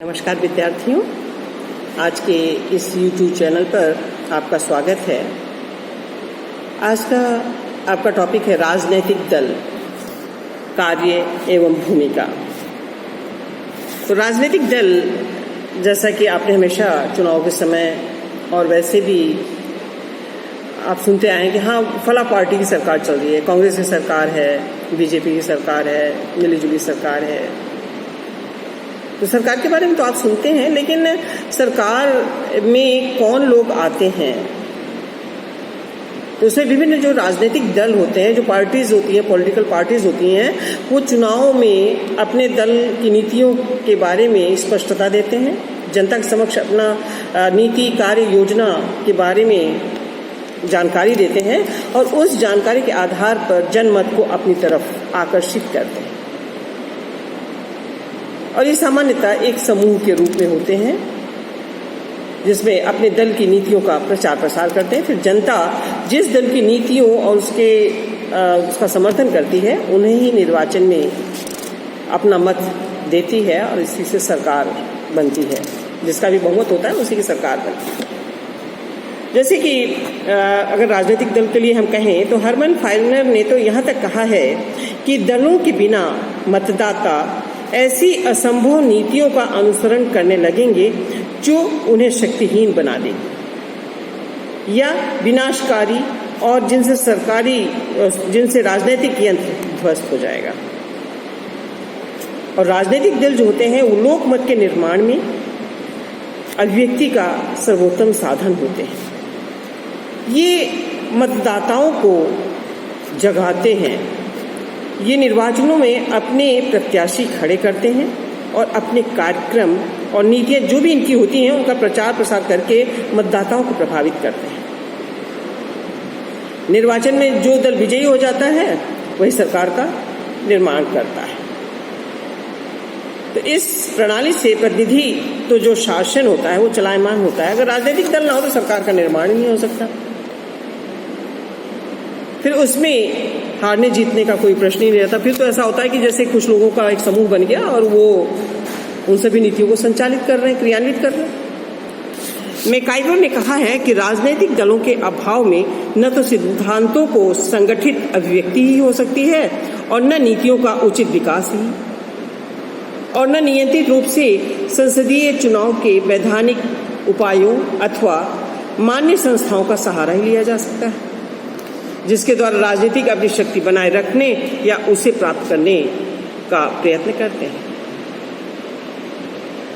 नमस्कार विद्यार्थियों, आज के इस YouTube चैनल पर आपका स्वागत है। आज का आपका टॉपिक है राजनीतिक दल, कार्य एवं भूमिका। तो राजनीतिक दल, जैसा कि आपने हमेशा चुनाव के समय और वैसे भी आप सुनते आए हैं कि हाँ फला पार्टी की सरकार चल रही है, कांग्रेस की सरकार है, बीजेपी की सरकार है, मिलीजुली सरकार है। तो सरकार के बारे में तो आप सुनते हैं, लेकिन सरकार में कौन लोग आते हैं? तो उसमें विभिन्न जो राजनीतिक दल होते हैं, जो पार्टीज होती हैं, पॉलिटिकल पार्टीज होती हैं, वो चुनाव में अपने दल की नीतियों के बारे में स्पष्टता देते हैं, जनता के समक्ष अपना नीति कार्य योजना के बारे में जानकारी देते हैं और उस जानकारी के आधार पर जनमत को अपनी तरफ आकर्षित करते हैं। और ये सामान्यतः एक समूह के रूप में होते हैं जिसमें अपने दल की नीतियों का प्रचार प्रसार करते हैं। फिर जनता जिस दल की नीतियों और उसका समर्थन करती है, उन्हें ही निर्वाचन में अपना मत देती है और इसी से सरकार बनती है। जिसका भी बहुमत होता है उसी की सरकार बनती है। जैसे कि अगर राजनीतिक दल के लिए हम कहें तो हरमन फाइनर ने तो यहाँ तक कहा है कि दलों के बिना मतदाता ऐसी असंभव नीतियों का अनुसरण करने लगेंगे जो उन्हें शक्तिहीन बना देगी या विनाशकारी और जिनसे राजनीतिक यंत्र ध्वस्त हो जाएगा। और राजनीतिक दल जो होते हैं वो लोकमत के निर्माण में अभिव्यक्ति का सर्वोत्तम साधन होते हैं। ये मतदाताओं को जगाते हैं, ये निर्वाचनों में अपने प्रत्याशी खड़े करते हैं और अपने कार्यक्रम और नीतियां जो भी इनकी होती हैं उनका प्रचार प्रसार करके मतदाताओं को प्रभावित करते हैं। निर्वाचन में जो दल विजयी हो जाता है वही सरकार का निर्माण करता है। तो इस प्रणाली से प्रतिनिधि तो जो शासन होता है वो चलायमान होता है। अगर राजनीतिक दल ना हो तो सरकार का निर्माण नहीं हो सकता। फिर उसमें हारने जीतने का कोई प्रश्न ही नहीं रहता। फिर तो ऐसा होता है कि जैसे कुछ लोगों का एक समूह बन गया और वो उन सभी नीतियों को संचालित कर रहे हैं, क्रियान्वित कर रहे हैं। मैकाइवर ने कहा है कि राजनीतिक दलों के अभाव में न तो सिद्धांतों को संगठित अभिव्यक्ति ही हो सकती है और न नीतियों का उचित विकास ही, और न नियंत्रित रूप से संसदीय चुनाव के वैधानिक उपायों अथवा मान्य संस्थाओं का सहारा ही लिया जा सकता है, जिसके द्वारा राजनीतिक अपनी शक्ति बनाए रखने या उसे प्राप्त करने का प्रयत्न करते हैं।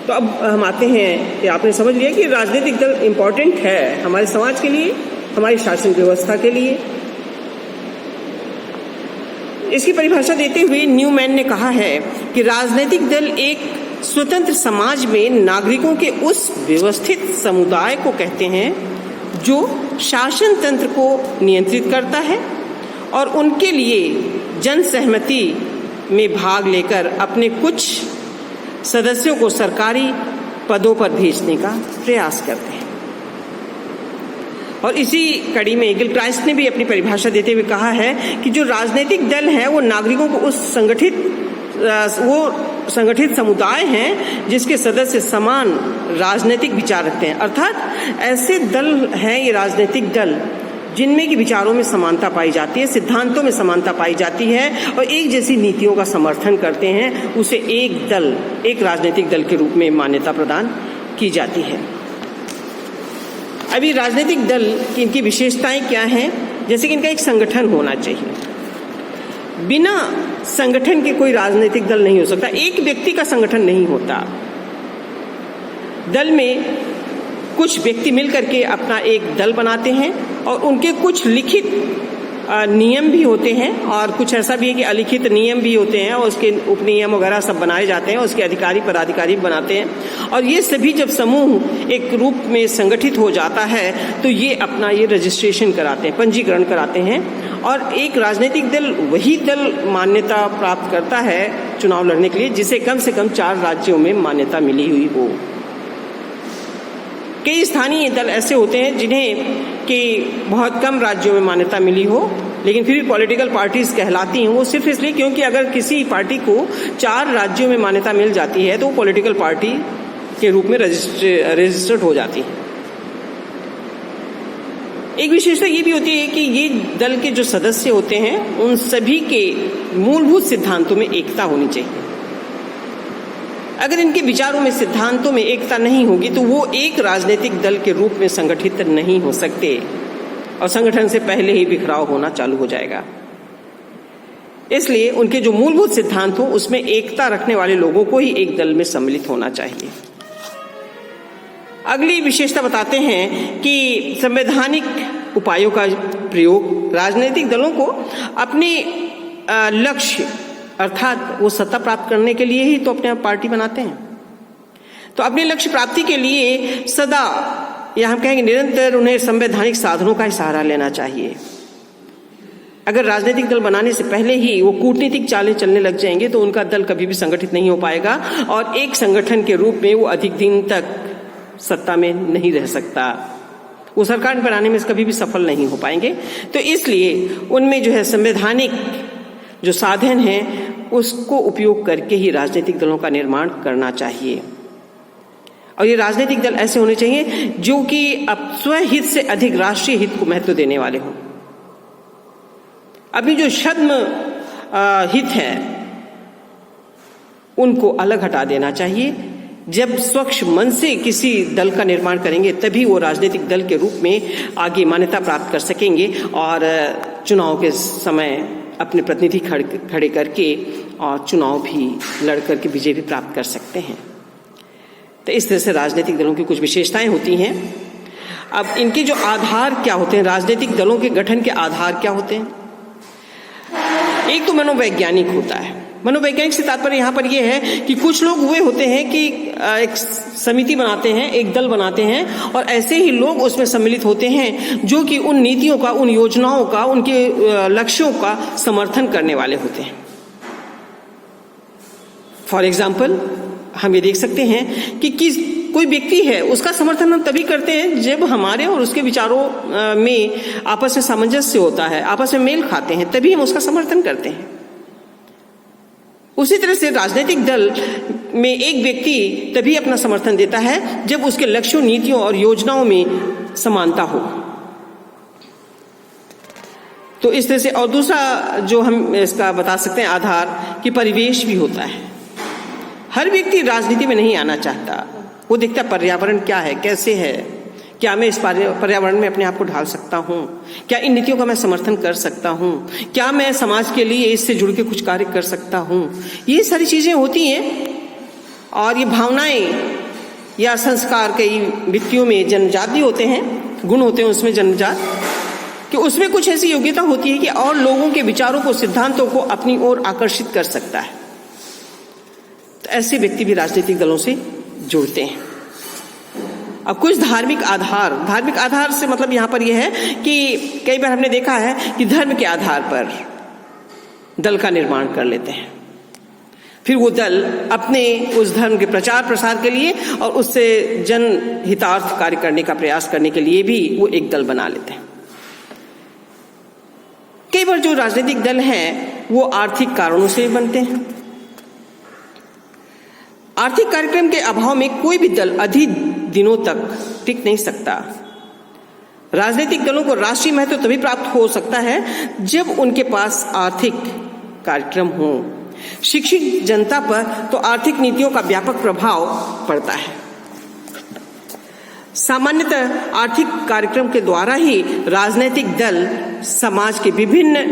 तो अब हम आते हैं कि आपने समझ लिया कि राजनीतिक दल इम्पोर्टेंट है हमारे समाज के लिए, हमारी शासन व्यवस्था के लिए। इसकी परिभाषा देते हुए न्यूमैन ने कहा है कि राजनीतिक दल एक स्वतंत्र समाज में नागरिकों के उस व्यवस्थित समुदाय को कहते हैं जो शासन तंत्र को नियंत्रित करता है और उनके लिए जन सहमति में भाग लेकर अपने कुछ सदस्यों को सरकारी पदों पर भेजने का प्रयास करते हैं। और इसी कड़ी में गिलक्राइस्ट ने भी अपनी परिभाषा देते हुए कहा है कि जो राजनीतिक दल है वो नागरिकों को उस संगठित समुदाय हैं जिसके सदस्य समान राजनीतिक विचार रखते हैं। अर्थात ऐसे दल हैं ये राजनीतिक दल जिनमें की विचारों में समानता पाई जाती है, सिद्धांतों में समानता पाई जाती है और एक जैसी नीतियों का समर्थन करते हैं। उसे एक राजनीतिक दल के रूप में मान्यता प्रदान की जाती है। अभी राजनीतिक दल की इनकी विशेषताएं क्या हैं? जैसे कि इनका एक संगठन होना चाहिए। बिना संगठन के कोई राजनीतिक दल नहीं हो सकता। एक व्यक्ति का संगठन नहीं होता। दल में कुछ व्यक्ति मिलकर के अपना एक दल बनाते हैं और उनके कुछ लिखित नियम भी होते हैं और कुछ ऐसा भी है कि अलिखित नियम भी होते हैं और उसके उपनियम वगैरह सब बनाए जाते हैं, उसके अधिकारी पदाधिकारी बनाते हैं। और ये सभी जब समूह एक रूप में संगठित हो जाता है तो ये अपना रजिस्ट्रेशन कराते हैं, पंजीकरण कराते हैं। और एक राजनीतिक दल वही दल मान्यता प्राप्त करता है चुनाव लड़ने के लिए जिसे कम से कम 4 राज्यों में मान्यता मिली हुई हो। कई स्थानीय दल ऐसे होते हैं जिन्हें कि बहुत कम राज्यों में मान्यता मिली हो, लेकिन फिर भी पॉलिटिकल पार्टीज कहलाती हैं। वो सिर्फ इसलिए क्योंकि अगर किसी पार्टी को 4 राज्यों में मान्यता मिल जाती है तो वो पॉलिटिकल पार्टी के रूप में रजिस्टर्ड हो जाती हैं। एक विशेषता ये भी होती है कि ये दल के जो सदस्य होते हैं उन सभी के मूलभूत सिद्धांतों में एकता होनी चाहिए। अगर इनके विचारों में, सिद्धांतों में एकता नहीं होगी तो वो एक राजनीतिक दल के रूप में संगठित नहीं हो सकते और संगठन से पहले ही बिखराव होना चालू हो जाएगा। इसलिए उनके जो मूलभूत सिद्धांत हो उसमें एकता रखने वाले लोगों को ही एक दल में सम्मिलित होना चाहिए। अगली विशेषता बताते हैं कि संवैधानिक उपायों का प्रयोग राजनीतिक दलों को अपने लक्ष्य अर्थात वो सत्ता प्राप्त करने के लिए ही तो अपने पार्टी बनाते हैं। तो अपने लक्ष्य प्राप्ति के लिए सदा, या हम कहेंगे निरंतर, उन्हें संवैधानिक साधनों का सहारा लेना चाहिए। अगर राजनीतिक दल बनाने से पहले ही वो कूटनीतिक चालें चलने लग जाएंगे तो उनका दल कभी भी संगठित नहीं हो पाएगा और एक संगठन के रूप में वो अधिक दिन तक सत्ता में नहीं रह सकता। वो सरकार बनाने में कभी भी सफल नहीं हो पाएंगे। तो इसलिए उनमें जो है संवैधानिक जो साधन हैं उसको उपयोग करके ही राजनीतिक दलों का निर्माण करना चाहिए। और ये राजनीतिक दल ऐसे होने चाहिए जो कि अब स्वहित से अधिक राष्ट्रीय हित को महत्व देने वाले हों। अभी जो छद्म हित है उनको अलग हटा देना चाहिए। जब स्वच्छ मन से किसी दल का निर्माण करेंगे तभी वो राजनीतिक दल के रूप में आगे मान्यता प्राप्त कर सकेंगे और चुनाव के समय अपने प्रतिनिधि खड़े करके और चुनाव भी लड़ करके विजय भी प्राप्त कर सकते हैं। तो इस तरह से राजनीतिक दलों की कुछ विशेषताएं होती हैं। अब इनके जो आधार क्या होते हैं, राजनीतिक दलों के गठन के आधार क्या होते हैं? एक तो मनोवैज्ञानिक होता है। मनोवैज्ञानिक से तात्पर्य यहाँ पर यह है कि कुछ लोग हुए होते हैं कि एक समिति बनाते हैं, एक दल बनाते हैं और ऐसे ही लोग उसमें सम्मिलित होते हैं जो कि उन नीतियों का, उन योजनाओं का, उनके लक्ष्यों का समर्थन करने वाले होते हैं। फॉर एग्जाम्पल हम ये देख सकते हैं कि कोई व्यक्ति है, उसका समर्थन हम तभी करते हैं जब हमारे और उसके विचारों में आपस में सामंजस्य होता है, आपस में मेल खाते हैं, तभी हम उसका समर्थन करते हैं। उसी तरह से राजनीतिक दल में एक व्यक्ति तभी अपना समर्थन देता है जब उसके लक्ष्यों, नीतियों और योजनाओं में समानता हो। तो इस तरह से, और दूसरा जो हम इसका बता सकते हैं आधार, कि परिवेश भी होता है। हर व्यक्ति राजनीति में नहीं आना चाहता। वो देखता पर्यावरण क्या है, कैसे है, क्या मैं इस पर्यावरण में अपने आप को ढाल सकता हूँ, क्या इन नीतियों का मैं समर्थन कर सकता हूँ, क्या मैं समाज के लिए इससे जुड़ के कुछ कार्य कर सकता हूँ। ये सारी चीजें होती हैं और ये भावनाएं या संस्कार कई व्यक्तियों में जन्मजात भी होते हैं, गुण होते हैं उसमें जन्मजात, कि उसमें कुछ ऐसी योग्यता होती है कि और लोगों के विचारों को, सिद्धांतों को अपनी ओर आकर्षित कर सकता है। तो ऐसे व्यक्ति भी राजनीतिक दलों से जुड़ते हैं। अब कुछ धार्मिक आधार से मतलब यहाँ पर यह है कि कई बार हमने देखा है कि धर्म के आधार पर दल का निर्माण कर लेते हैं। फिर वो दल अपने उस धर्म के प्रचार प्रसार के लिए और उससे जन हितार्थ कार्य करने का प्रयास करने के लिए भी वो एक दल बना लेते हैं। कई बार जो राजनीतिक दल हैं वो आर्थिक कारणों से बनते हैं। आर्थिक कार्यक्रम के अभाव में कोई भी दल अधिक दिनों तक टिक नहीं सकता। राजनीतिक दलों को राष्ट्रीय महत्व तभी प्राप्त हो सकता है जब उनके पास आर्थिक कार्यक्रम हो। शिक्षित जनता पर तो आर्थिक नीतियों का व्यापक प्रभाव पड़ता है। सामान्यतः आर्थिक कार्यक्रम के द्वारा ही राजनीतिक दल समाज के विभिन्न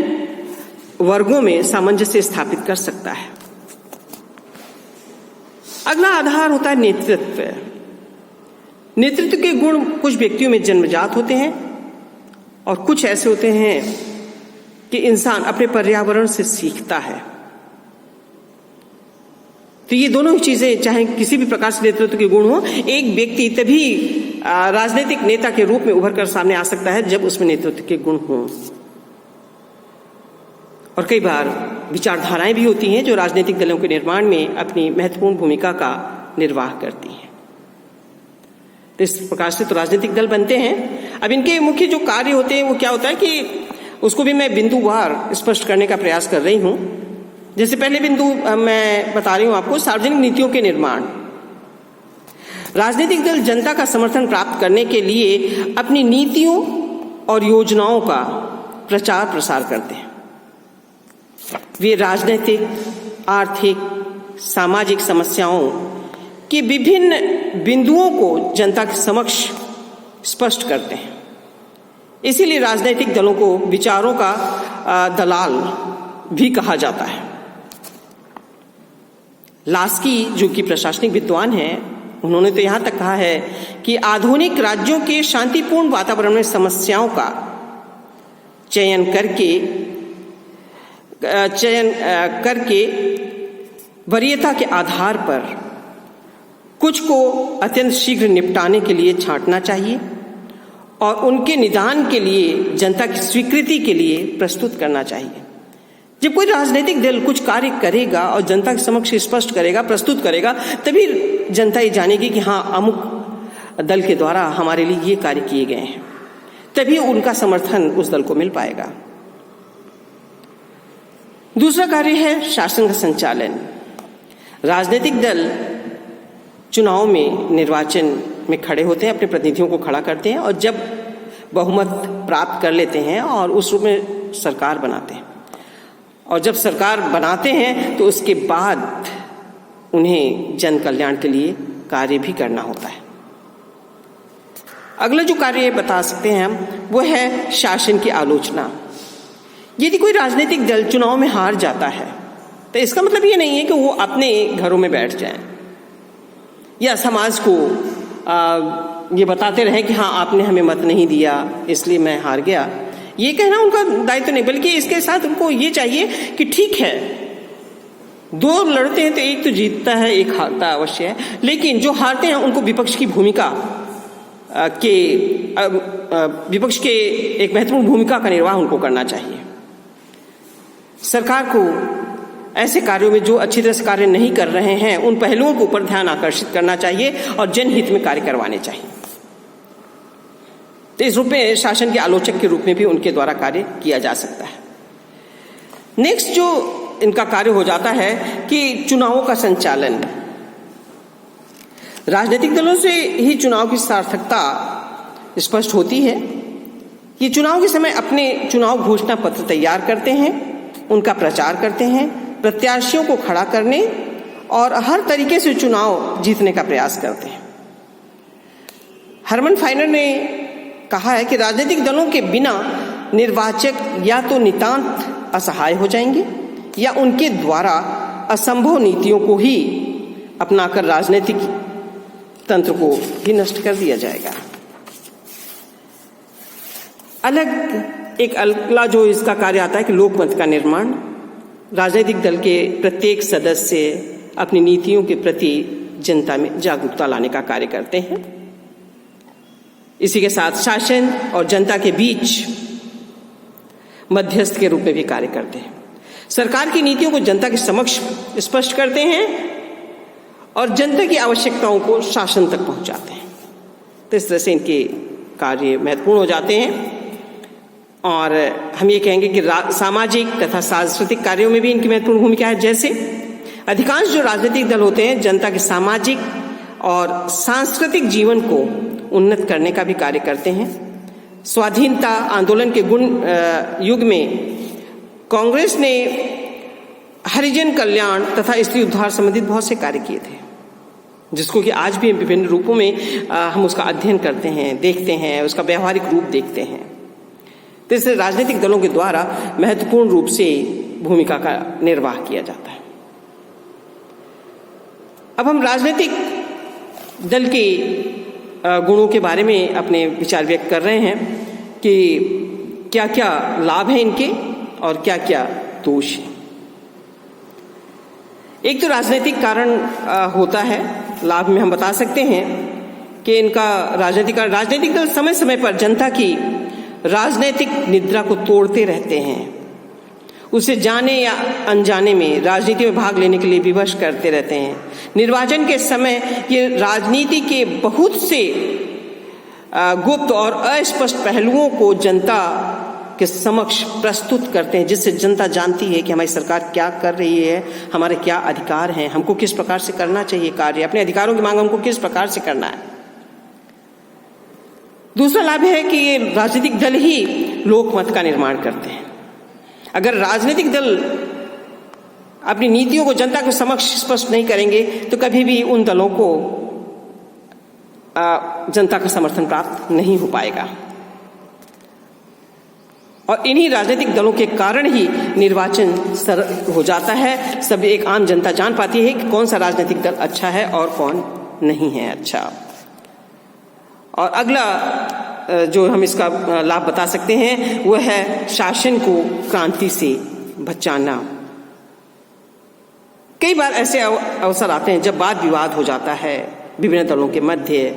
वर्गों में सामंजस्य स्थापित कर सकता है। अगला आधार होता है नेतृत्व। नेतृत्व के गुण कुछ व्यक्तियों में जन्मजात होते हैं और कुछ ऐसे होते हैं कि इंसान अपने पर्यावरण से सीखता है। तो ये दोनों ही चीजें, चाहे किसी भी प्रकार से नेतृत्व के गुण हो, एक व्यक्ति तभी राजनीतिक नेता के रूप में उभर कर सामने आ सकता है जब उसमें नेतृत्व के गुण हों। और कई बार विचारधाराएं भी होती हैं जो राजनीतिक दलों के निर्माण में अपनी महत्वपूर्ण भूमिका का निर्वाह करती हैं। तो इस प्रकार से तो राजनीतिक दल बनते हैं। अब इनके मुख्य जो कार्य होते हैं वो क्या होता है कि उसको भी मैं बिंदुवार स्पष्ट करने का प्रयास कर रही हूं। जैसे पहले बिंदु मैं बता रही हूं आपको, सार्वजनिक नीतियों के निर्माण। राजनीतिक दल जनता का समर्थन प्राप्त करने के लिए अपनी नीतियों और योजनाओं का प्रचार प्रसार करते हैं। वे राजनीतिक, आर्थिक, सामाजिक समस्याओं के विभिन्न बिंदुओं को जनता के समक्ष स्पष्ट करते हैं। इसीलिए राजनीतिक दलों को विचारों का दलाल भी कहा जाता है। लास्की, जो कि प्रशासनिक विद्वान हैं, उन्होंने तो यहाँ तक कहा है कि आधुनिक राज्यों के शांतिपूर्ण वातावरण में समस्याओं का चयन करके वरीयता के आधार पर कुछ को अत्यंत शीघ्र निपटाने के लिए छांटना चाहिए और उनके निदान के लिए जनता की स्वीकृति के लिए प्रस्तुत करना चाहिए। जब कोई राजनीतिक दल कुछ कार्य करेगा और जनता के समक्ष स्पष्ट करेगा, प्रस्तुत करेगा, तभी जनता ये जानेगी कि हाँ, अमुक दल के द्वारा हमारे लिए ये कार्य किए गए हैं, तभी उनका समर्थन उस दल को मिल पाएगा। दूसरा कार्य है शासन का संचालन। राजनीतिक दल चुनाव में, निर्वाचन में खड़े होते हैं, अपने प्रतिनिधियों को खड़ा करते हैं और जब बहुमत प्राप्त कर लेते हैं और उस रूप में सरकार बनाते हैं। और जब सरकार बनाते हैं तो उसके बाद उन्हें जन कल्याण के लिए कार्य भी करना होता है। अगला जो कार्य बता सकते हैं हम, वो है शासन की आलोचना। यदि कोई राजनीतिक दल चुनाव में हार जाता है तो इसका मतलब ये नहीं है कि वो अपने घरों में बैठ जाएं या समाज को ये बताते रहें कि हाँ, आपने हमें मत नहीं दिया इसलिए मैं हार गया। ये कहना उनका दायित्व नहीं, बल्कि इसके साथ उनको ये चाहिए कि ठीक है, दो लड़ते हैं तो एक तो जीतता है, एक हारता अवश्य है, लेकिन जो हारते हैं उनको विपक्ष की भूमिका विपक्ष के एक महत्वपूर्ण भूमिका का निर्वाह उनको करना चाहिए। सरकार को ऐसे कार्यों में जो अच्छी तरह से कार्य नहीं कर रहे हैं उन पहलुओं के ऊपर ध्यान आकर्षित करना चाहिए और जनहित में कार्य करवाने चाहिए। तो इस रूप में शासन के आलोचक के रूप में भी उनके द्वारा कार्य किया जा सकता है। नेक्स्ट जो इनका कार्य हो जाता है कि चुनावों का संचालन। राजनीतिक दलों से ही चुनाव की सार्थकता स्पष्ट होती है। ये चुनाव के समय अपने चुनाव घोषणा पत्र तैयार करते हैं, उनका प्रचार करते हैं, प्रत्याशियों को खड़ा करने और हर तरीके से चुनाव जीतने का प्रयास करते हैं। हरमन फाइनर ने कहा है कि राजनीतिक दलों के बिना निर्वाचक या तो नितांत असहाय हो जाएंगे या उनके द्वारा असंभव नीतियों को ही अपनाकर राजनीतिक तंत्र को भी नष्ट कर दिया जाएगा। एक अगला जो इसका कार्य आता है कि लोकमत का निर्माण। राजनीतिक दल के प्रत्येक सदस्य अपनी नीतियों के प्रति जनता में जागरूकता लाने का कार्य करते हैं। इसी के साथ शासन और जनता के बीच मध्यस्थ के रूप में भी कार्य करते हैं। सरकार की नीतियों को जनता के समक्ष स्पष्ट करते हैं और जनता की आवश्यकताओं को शासन तक पहुंचाते हैं। तो इस तरह से इनके कार्य महत्वपूर्ण हो जाते हैं। और हम ये कहेंगे कि सामाजिक तथा सांस्कृतिक कार्यों में भी इनकी महत्वपूर्ण भूमिका है। जैसे अधिकांश जो राजनीतिक दल होते हैं जनता के सामाजिक और सांस्कृतिक जीवन को उन्नत करने का भी कार्य करते हैं। स्वाधीनता आंदोलन के युग में कांग्रेस ने हरिजन कल्याण तथा स्त्री उद्धार संबंधित बहुत से कार्य किए थे, जिसको कि आज भी विभिन्न रूपों में हम उसका अध्ययन करते हैं, देखते हैं, उसका व्यवहारिक रूप देखते हैं। तो इससे राजनीतिक दलों के द्वारा महत्वपूर्ण रूप से भूमिका का निर्वाह किया जाता है। अब हम राजनीतिक दल के गुणों के बारे में अपने विचार व्यक्त कर रहे हैं कि क्या क्या लाभ हैं इनके और क्या क्या दोष हैं। एक तो राजनीतिक कारण होता है। लाभ में हम बता सकते हैं कि इनका राजनीतिक दल समय समय पर जनता की राजनीतिक निद्रा को तोड़ते रहते हैं, उसे जाने या अनजाने में राजनीति में भाग लेने के लिए विवश करते रहते हैं। निर्वाचन के समय ये राजनीति के बहुत से गुप्त और अस्पष्ट पहलुओं को जनता के समक्ष प्रस्तुत करते हैं, जिससे जनता जानती है कि हमारी सरकार क्या कर रही है, हमारे क्या अधिकार हैं, हमको किस प्रकार से करना चाहिए कार्य, अपने अधिकारों की मांग हमको किस प्रकार से करना है। दूसरा लाभ है कि ये राजनीतिक दल ही लोकमत का निर्माण करते हैं। अगर राजनीतिक दल अपनी नीतियों को जनता के समक्ष स्पष्ट नहीं करेंगे तो कभी भी उन दलों को जनता का समर्थन प्राप्त नहीं हो पाएगा। और इन्हीं राजनीतिक दलों के कारण ही निर्वाचन सरल हो जाता है। सब एक आम जनता जान पाती है कि कौन सा राजनीतिक दल अच्छा है और कौन नहीं है अच्छा। और अगला जो हम इसका लाभ बता सकते हैं वह है शासन को क्रांति से बचाना। कई बार ऐसे अवसर आते हैं जब वाद विवाद हो जाता है विभिन्न दलों के मध्य,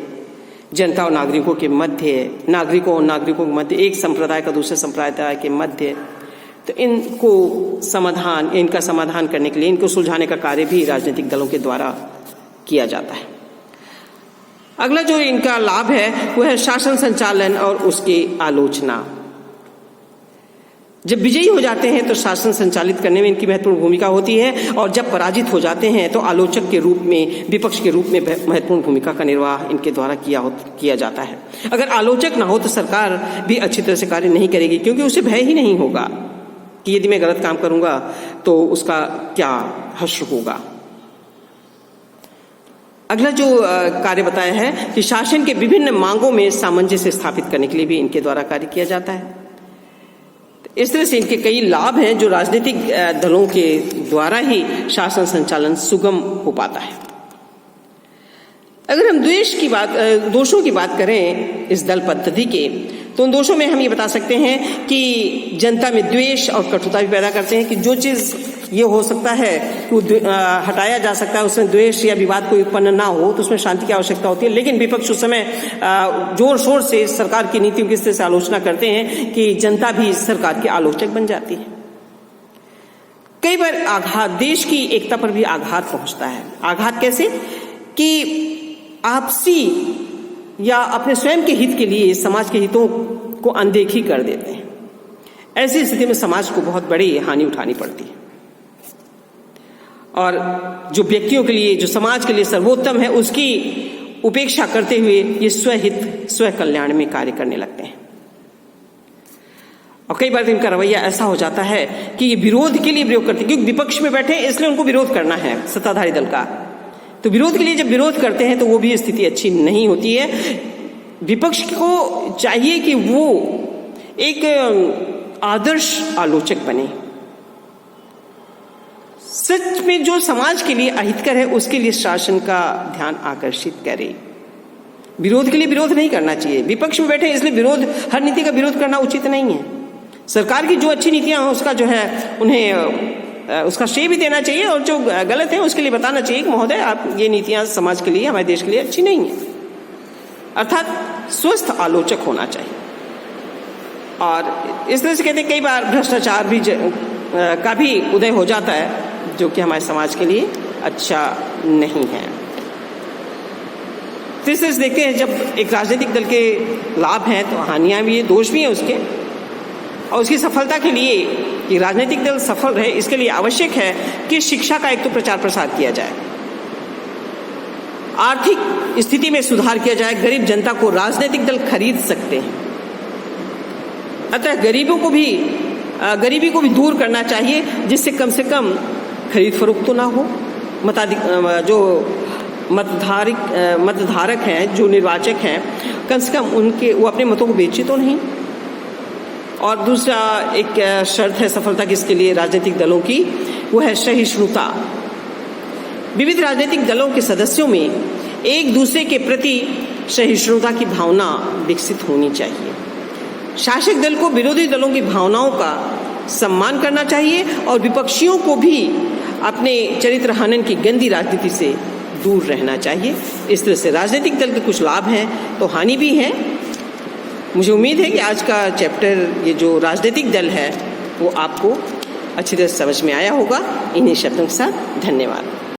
जनता और नागरिकों के मध्य, नागरिकों और नागरिकों के मध्य, एक संप्रदाय का दूसरे संप्रदाय के मध्य। तो इनका समाधान करने के लिए, इनको सुलझाने का कार्य भी राजनीतिक दलों के द्वारा किया जाता है। अगला जो इनका लाभ है वह है शासन संचालन और उसकी आलोचना। जब विजयी हो जाते हैं तो शासन संचालित करने में इनकी महत्वपूर्ण भूमिका होती है, और जब पराजित हो जाते हैं तो आलोचक के रूप में, विपक्ष के रूप में महत्वपूर्ण भूमिका का निर्वाह इनके द्वारा किया जाता है। अगर आलोचक ना हो तो सरकार भी अच्छी तरह से कार्य नहीं करेगी, क्योंकि उसे भय ही नहीं होगा कि यदि मैं गलत काम करूंगा तो उसका क्या हश्र होगा। अगला जो कार्य बताया है कि शासन के विभिन्न मांगों में सामंजस्य स्थापित करने के लिए भी इनके द्वारा कार्य किया जाता है। इस तरह से इनके कई लाभ हैं जो राजनीतिक दलों के द्वारा ही शासन संचालन सुगम हो पाता है। अगर हम दोषों की बात करें इस दल पद्धति के, तो उन दोषों में हम ये बता सकते हैं कि जनता में द्वेष और कटुता भी पैदा करते हैं। कि जो चीज़ ये हो सकता है कि हटाया जा सकता है, उसमें द्वेष या विवाद कोई उत्पन्न ना हो, तो उसमें शांति की आवश्यकता होती है। लेकिन विपक्ष उस समय जोर शोर से सरकार की नीतियों की इस तरह से आलोचना करते हैं कि जनता भी सरकार की आलोचक बन जाती है। कई बार देश की एकता पर भी आघात पहुंचता है। आघात कैसे? कि आपसी या अपने स्वयं के हित के लिए समाज के हितों को अनदेखी कर देते हैं। ऐसी स्थिति में समाज को बहुत बड़ी हानि उठानी पड़ती है, और जो व्यक्तियों के लिए, जो समाज के लिए सर्वोत्तम है, उसकी उपेक्षा करते हुए ये स्वहित, स्व कल्याण में कार्य करने लगते हैं। और कई बार इनका रवैया ऐसा हो जाता है कि ये विरोध के लिए प्रयोग करते हैं, क्योंकि विपक्ष में बैठे हैं इसलिए उनको विरोध करना है सत्ताधारी दल का। तो विरोध के लिए जब विरोध करते हैं तो वो भी स्थिति अच्छी नहीं होती है। विपक्ष को चाहिए कि वो एक आदर्श आलोचक बने, सच में जो समाज के लिए अहितकर है उसके लिए शासन का ध्यान आकर्षित करे। विरोध के लिए विरोध नहीं करना चाहिए। विपक्ष में बैठे इसलिए विरोध, हर नीति का विरोध करना उचित नहीं है। सरकार की जो अच्छी नीतियां हैं उसका जो है उन्हें उसका श्रेय भी देना चाहिए, और जो गलत है उसके लिए बताना चाहिए कि महोदय आप ये नीतियां समाज के लिए, हमारे देश के लिए अच्छी नहीं है। अर्थात स्वस्थ आलोचक होना चाहिए। और इस तरह से कहते हैं कई बार भ्रष्टाचार भी का भी उदय हो जाता है, जो कि हमारे समाज के लिए अच्छा नहीं है। तो इस तरह से देखते हैं जब एक राजनीतिक दल के लाभ हैं तो हानियां भी है, दोष भी हैं उसके। और उसकी सफलता के लिए कि राजनीतिक दल सफल रहे, इसके लिए आवश्यक है कि शिक्षा का एक तो प्रचार प्रसार किया जाए, आर्थिक स्थिति में सुधार किया जाए। गरीब जनता को राजनीतिक दल खरीद सकते हैं, अतः गरीबी को भी दूर करना चाहिए, जिससे कम से कम खरीद फरोख्त तो ना हो। जो मतधारक हैं, जो निर्वाचक हैं, कम से कम वो अपने मतों को बेचे तो नहीं। और दूसरा एक शर्त है सफलता किसके लिए राजनीतिक दलों की, वो है सहिष्णुता। विविध राजनीतिक दलों के सदस्यों में एक दूसरे के प्रति सहिष्णुता की भावना विकसित होनी चाहिए। शासक दल को विरोधी दलों की भावनाओं का सम्मान करना चाहिए, और विपक्षियों को भी अपने चरित्र हनन की गंदी राजनीति से दूर रहना चाहिए। इस तरह से राजनीतिक दल के कुछ लाभ हैं तो हानि भी है। मुझे उम्मीद है कि आज का चैप्टर, ये जो राजनीतिक दल है, वो आपको अच्छी तरह समझ में आया होगा। इन्हीं शब्दों के साथ धन्यवाद।